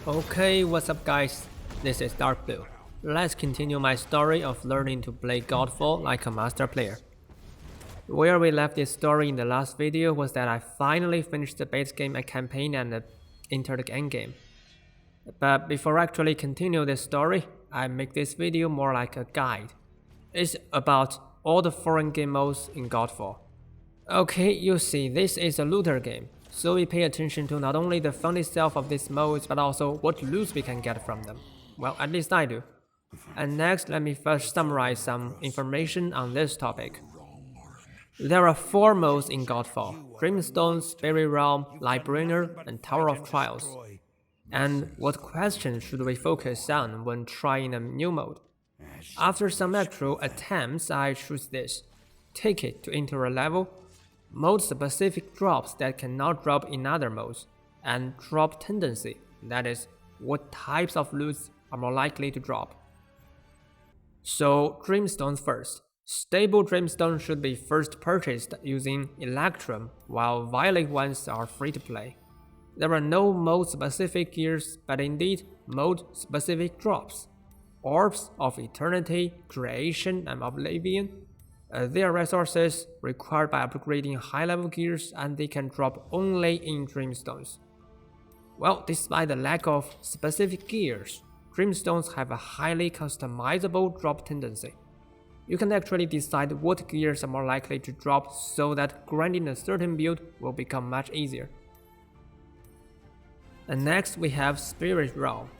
Okay, what's up guys? This is Darkbblue. Let's continue my story of learning to play Godfall like a master player. Where we left this story in the last video was that I finally finished the base game and campaign and entered the endgame. But before I actually continue this story, I make this video more like a guide. It's about all the foreign game modes in Godfall. Okay, you see, this is a looter game, so we pay attention to not only the fun itself of these modes, but also what loot we can get from them. Well, at least I do. And next, let me first summarize some information on this topic. There are 4 modes in Godfall: Dreamstone, Spirit Realm, Lightbringer, and Tower of Trials. And what questions should we focus on when trying a new mode? After some actual attempts, I choose this. Take it to enter a level, mode-specific drops that cannot drop in other modes, and drop tendency, that is, what types of loots are more likely to drop. So, Dreamstones first. Stable Dreamstone should be first purchased using Electrum, while Violet ones are free to play. There are no mode-specific gears, but indeed mode-specific drops. Orbs of Eternity, Creation, and Oblivion. They are resources required by upgrading high-level gears, and they can drop only in Dreamstones. Well, despite the lack of specific gears, Dreamstones have a highly customizable drop tendency. You can actually decide what gears are more likely to drop so that grinding a certain build will become much easier. And next we have Spirit Realm.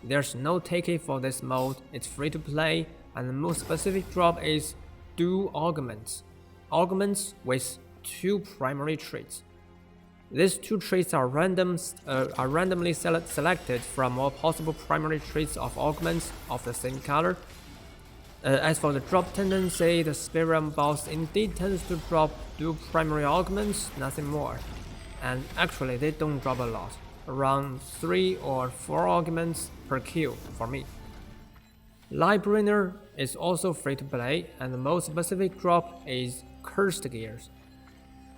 There's no ticket for this mode, it's free to play, and the most specific drop is Dual Augments. Augments with 2 primary traits. These 2 traits are randomly selected from all possible primary traits of augments of the same color. As for the drop tendency, the Spirit Realm boss indeed tends to drop 2 primary augments, nothing more. And actually they don't drop a lot, around 3 or 4 augments per kill for me. Lightbringer is also free to play, and the most specific drop is Cursed Gears.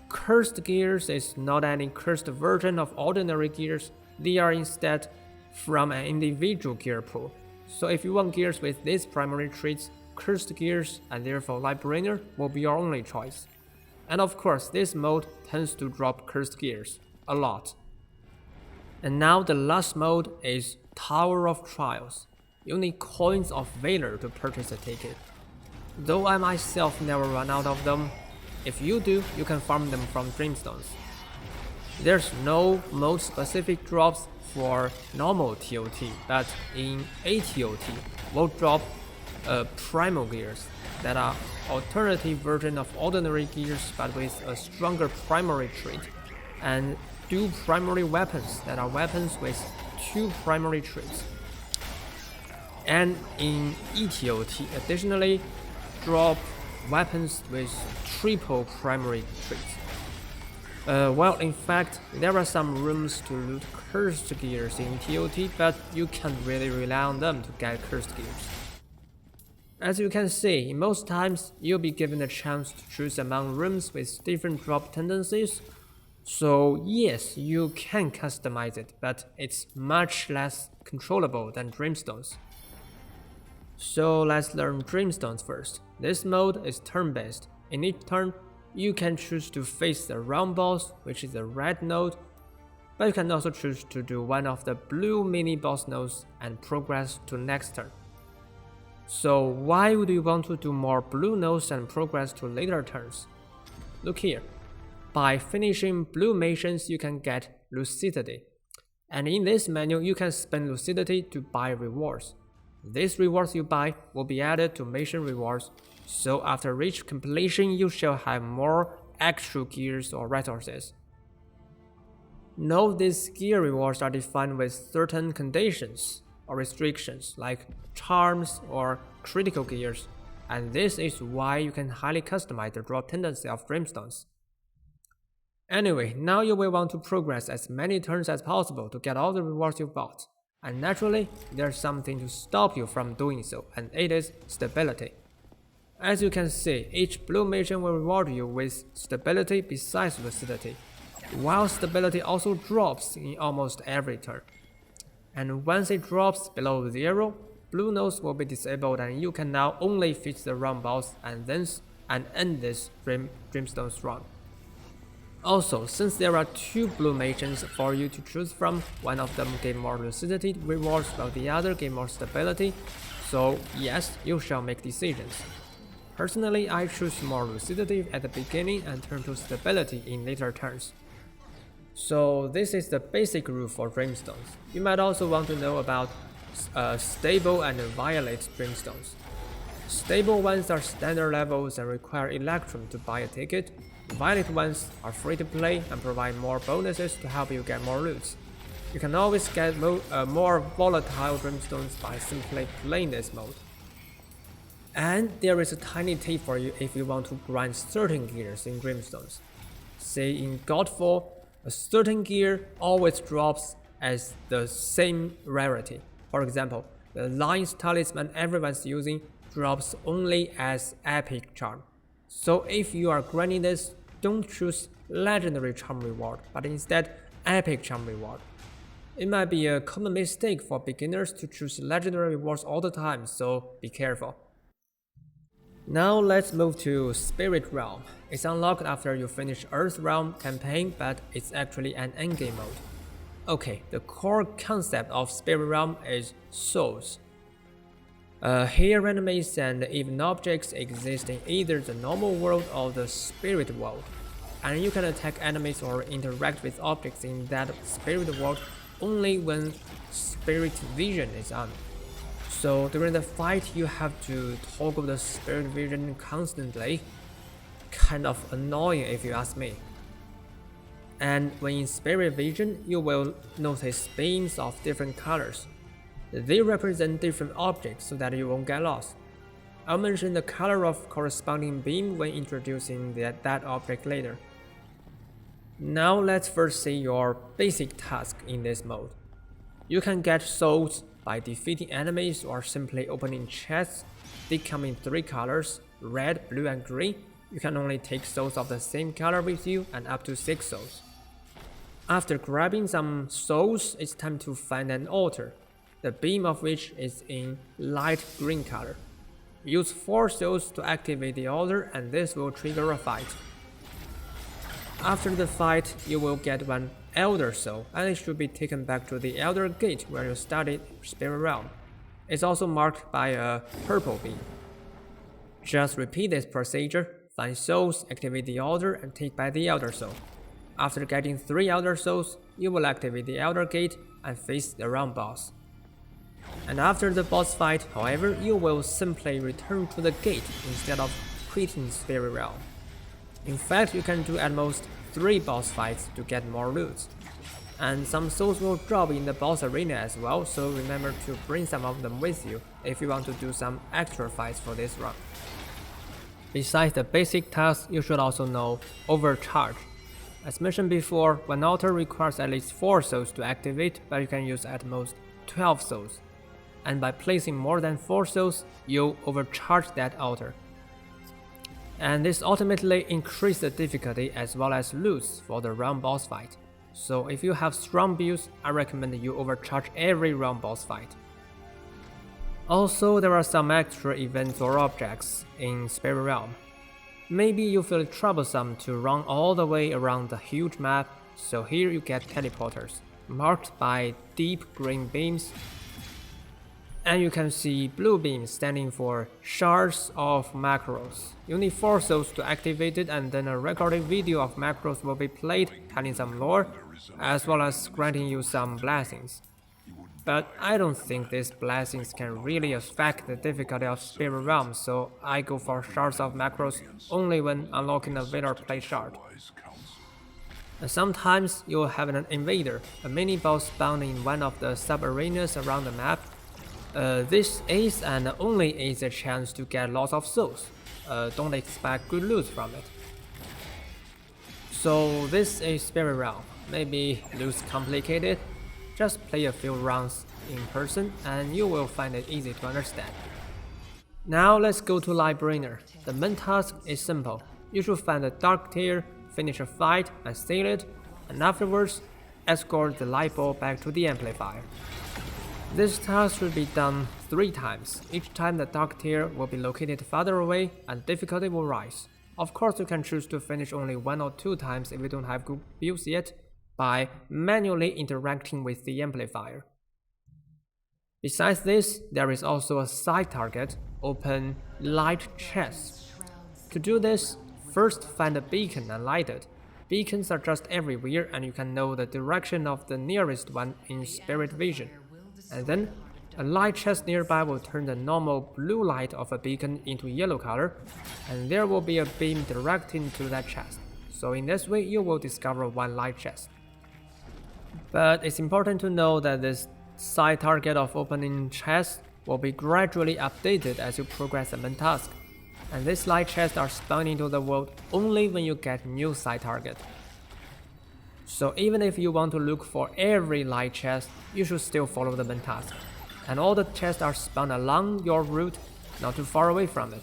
Cursed Gears is not any cursed version of ordinary gears, they are instead from an individual gear pool. So if you want gears with these primary traits, Cursed Gears and therefore Lightbringer will be your only choice. And of course, this mode tends to drop Cursed Gears a lot. And now the last mode is Tower of Trials. You need coins of Valor to purchase a ticket. Though I myself never run out of them, if you do, you can farm them from Dreamstones. There's no mode specific drops for normal TOT, but in ATOT, we'll drop primal gears that are alternative version of ordinary gears but with a stronger primary trait, and 2 primary weapons that are weapons with 2 primary traits. And in ETOT, additionally, drop weapons with triple primary traits. Well, in fact, there are some rooms to loot cursed gears in TOT, but you can't really rely on them to get cursed gears. As you can see, most times you'll be given a chance to choose among rooms with different drop tendencies. So yes, you can customize it, but it's much less controllable than Dreamstones. So let's learn Dreamstones first. This mode is turn-based. In each turn, you can choose to face the round boss, which is a red node, but you can also choose to do one of the blue mini-boss nodes and progress to next turn. So why would you want to do more blue nodes and progress to later turns? Look here. By finishing blue missions, you can get Lucidity. And in this menu, you can spend Lucidity to buy rewards. These rewards you buy will be added to mission rewards, so after each completion you shall have more actual gears or resources. Note these gear rewards are defined with certain conditions or restrictions like charms or critical gears, and this is why you can highly customize the drop tendency of Dreamstones. Anyway, now you will want to progress as many turns as possible to get all the rewards you bought. And naturally, there's something to stop you from doing so, and it is stability. As you can see, each blue mission will reward you with stability besides lucidity, while stability also drops in almost every turn. and once it drops below 0, blue nodes will be disabled and you can now only fix the round boss and end this Dreamstone's run. Also, since there are 2 blue mages for you to choose from, one of them gave more lucidity rewards while the other gave more stability, so yes, you shall make decisions. Personally, I choose more lucidity at the beginning and turn to stability in later turns. So this is the basic rule for Dreamstones. You might also want to know about stable and violet Dreamstones. Stable ones are standard levels and require Electrum to buy a ticket. Violet ones are free to play and provide more bonuses to help you get more loots. You can always get more volatile Dreamstones by simply playing this mode. And there is a tiny tip for you if you want to grind certain gears in Dreamstones. Say in Godfall, a certain gear always drops as the same rarity. For example, the Lion's Talisman everyone's using drops only as Epic Charm. So if you are grinding this, don't choose Legendary Charm Reward, but instead Epic Charm Reward. It might be a common mistake for beginners to choose Legendary rewards all the time, so be careful. Now let's move to Spirit Realm. It's unlocked after you finish Earth Realm campaign, but it's actually an endgame mode. Okay, the core concept of Spirit Realm is souls. Here enemies and even objects exist in either the normal world or the spirit world, and you can attack enemies or interact with objects in that spirit world only when spirit vision is on. So during the fight you have to toggle the spirit vision constantly, kind of annoying if you ask me. And when in spirit vision you will notice beams of different colors. They represent different objects so that you won't get lost. I'll mention the color of corresponding beam when introducing that object later. Now let's first see your basic task in this mode. You can get souls by defeating enemies or simply opening chests. They come in 3 colors, red, blue and green. You can only take souls of the same color with you and up to 6 souls. After grabbing some souls, it's time to find an altar, the beam of which is in light green color. Use 4 souls to activate the altar and this will trigger a fight. After the fight, you will get one Elder Soul and it should be taken back to the Elder Gate where you started Spirit Realm. It's also marked by a purple beam. Just repeat this procedure, find souls, activate the altar and take back the Elder Soul. After getting 3 Elder Souls, you will activate the Elder Gate and face the round boss. And after the boss fight, however, you will simply return to the gate instead of quitting Spirit Realm. In fact, you can do at most 3 boss fights to get more loot. And some souls will drop in the boss arena as well, so remember to bring some of them with you if you want to do some extra fights for this run. Besides the basic tasks, you should also know Overcharge. As mentioned before, one altar requires at least 4 souls to activate, but you can use at most 12 souls. And by placing more than 4 souls, you'll overcharge that altar. And this ultimately increases the difficulty as well as loot for the round boss fight. So if you have strong builds, I recommend you overcharge every round boss fight. Also, there are some extra events or objects in Spirit Realm. Maybe you feel it troublesome to run all the way around the huge map, so here you get teleporters, marked by deep green beams. And you can see blue beams standing for shards of macros. You need 4 souls to activate it and then a recorded video of macros will be played, telling some lore, as well as granting you some blessings. But I don't think these blessings can really affect the difficulty of Spirit Realm, so I go for shards of macros only when unlocking a Vader Plate shard. And sometimes you'll have an invader, a mini boss spawned in one of the sub-arenas around the map. This is and only is a chance to get lots of souls. Don't expect good loot from it. So this is Spirit Realm. Maybe loot's complicated. Just play a few rounds in person and you will find it easy to understand. Now let's go to Lightbringer. The main task is simple. You should find a dark tier, finish a fight and steal it, and afterwards escort the light ball back to the amplifier. This task should be done 3 times. Each time the dark tier will be located farther away and difficulty will rise. Of course, you can choose to finish only 1 or 2 times if you don't have good builds yet by manually interacting with the amplifier. Besides this, there is also a side target, open light chest. To do this, first find a beacon and light it. Beacons are just everywhere and you can know the direction of the nearest one in spirit vision. And then, a light chest nearby will turn the normal blue light of a beacon into yellow color, and there will be a beam directing to that chest. So in this way, you will discover one light chest. But it's important to know that this side target of opening chest will be gradually updated as you progress the main task, and these light chests are spawned into the world only when you get new side target. So even if you want to look for every light chest, you should still follow the main task, and all the chests are spawned along your route, not too far away from it.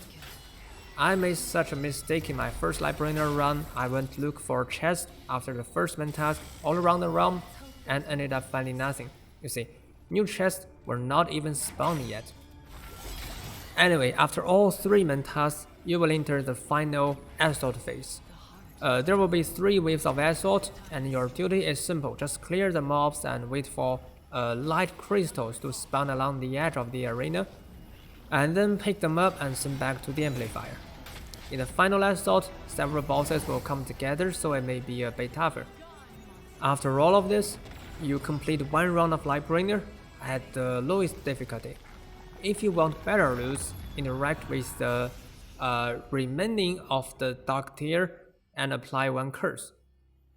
I made such a mistake in my first Lightbringer run. I went to look for chests after the first main task all around the realm and ended up finding nothing. You see, new chests were not even spawned yet. Anyway, after all 3 main tasks, you will enter the final assault phase. There will be 3 waves of assault, and your duty is simple: just clear the mobs and wait for light crystals to spawn along the edge of the arena, and then pick them up and send back to the amplifier. In the final assault, several bosses will come together, so it may be a bit tougher. After all of this, you complete 1 round of Lightbringer at the lowest difficulty. If you want better loots, interact with the remaining of the dark tier and apply 1 curse.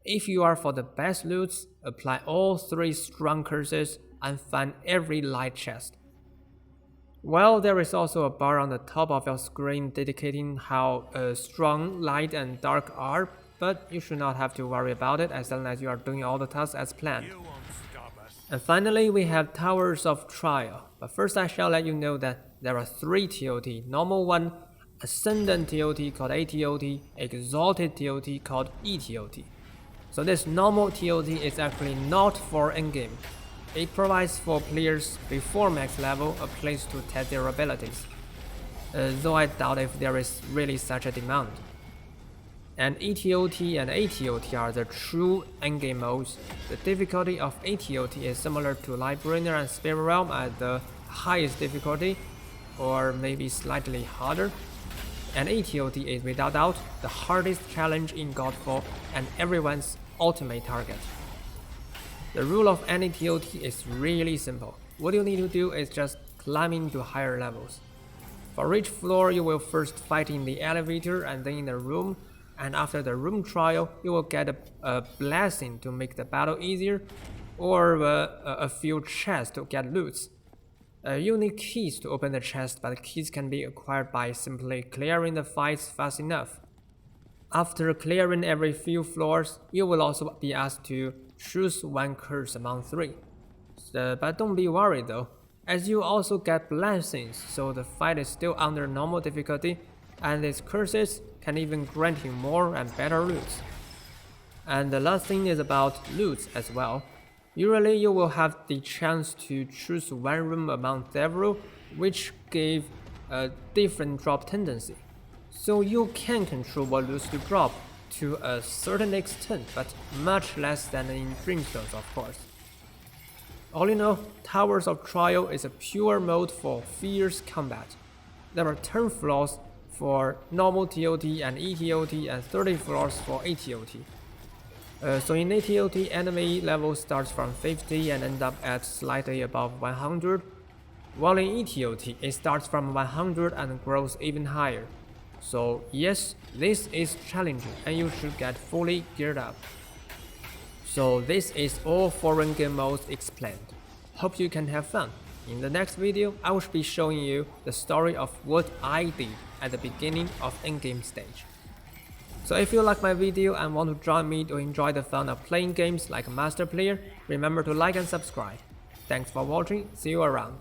If you are for the best loots, apply all 3 strong curses and find every light chest. Well, there is also a bar on the top of your screen indicating how strong light and dark are, but you should not have to worry about it as long as you are doing all the tasks as planned. And finally, we have Towers of Trial. But first I shall let you know that there are 3 TOT: normal one, Ascendant TOT called ATOT, Exalted TOT called ETOT. So this normal TOT is actually not for endgame. It provides for players before max level a place to test their abilities, though I doubt if there is really such a demand. And ETOT and ATOT are the true endgame modes. The difficulty of ATOT is similar to Lightbringer and Spirit Realm at the highest difficulty, or maybe slightly harder. And ATOT is without doubt the hardest challenge in Godfall and everyone's ultimate target. The rule of any TOT is really simple. What you need to do is just climbing to higher levels. For each floor, you will first fight in the elevator and then in the room, and after the room trial, you will get a blessing to make the battle easier, or a few chests to get loots. You need keys to open the chest, but keys can be acquired by simply clearing the fights fast enough. After clearing every few floors, you will also be asked to choose 1 curse among 3. But don't be worried though, as you also get blessings, so the fight is still under normal difficulty, and these curses can even grant you more and better loots. And the last thing is about loots as well. Usually you will have the chance to choose 1 room among several, which give a different drop tendency. So you can control what loots to drop to a certain extent, but much less than in Dreamstones, of course. All in all, Towers of Trial is a pure mode for fierce combat. There are 10 floors for normal TOT and ETOT and 30 floors for ATOT. So in ATOT, enemy level starts from 50 and ends up at slightly above 100, while in ETOT it starts from 100 and grows even higher. So yes, this is challenging and you should get fully geared up. So this is all foreign game modes explained. Hope you can have fun. In the next video, I will be showing you the story of what I did at the beginning of endgame stage. So if you like my video and want to join me to enjoy the fun of playing games like a master player, remember to like and subscribe. Thanks for watching, see you around.